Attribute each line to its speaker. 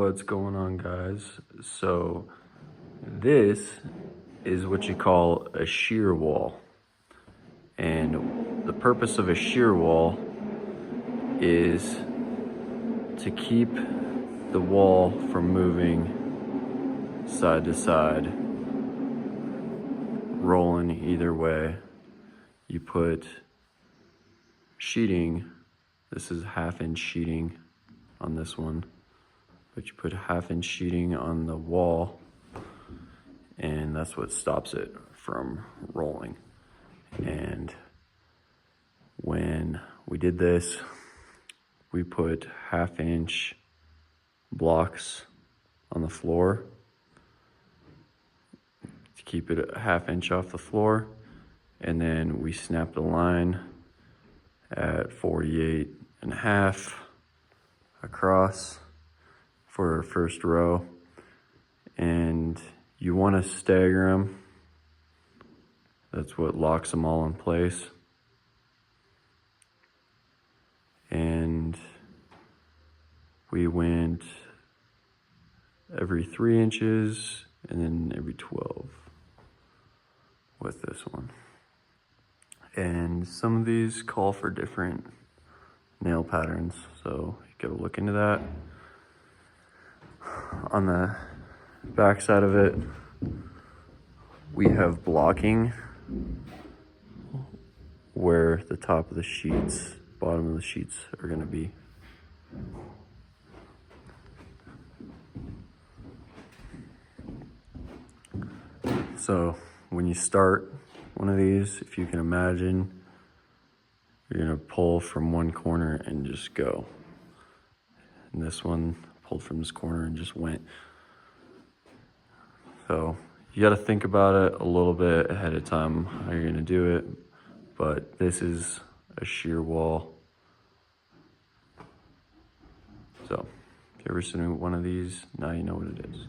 Speaker 1: What's going on, guys? So this is what you call a shear wall, and the purpose of a shear wall is to keep the wall from moving side to side, rolling either way. You put sheeting, this is 1/2-inch sheeting on this one, but you put 1/2-inch sheeting on the wall, and that's what stops it from rolling. And when we did this, we put 1/2-inch blocks on the floor to keep it a 1/2 inch off the floor, and then we snapped a line at 48.5 across for our first row. And you want to stagger them. That's what locks them all in place. And we went every 3 inches and then every 12 with this one. And some of these call for different nail patterns, so you gotta look into that. On the back side of it, we have blocking where the top of the sheets, bottom of the sheets are gonna be. So when you start one of these, if you can imagine, you're gonna pull from one corner and just go. And this one pulled from this corner and just went. So you gotta think about it a little bit ahead of time, how you're gonna do it. But this is a shear wall. So if you ever seen one of these, now you know what it is.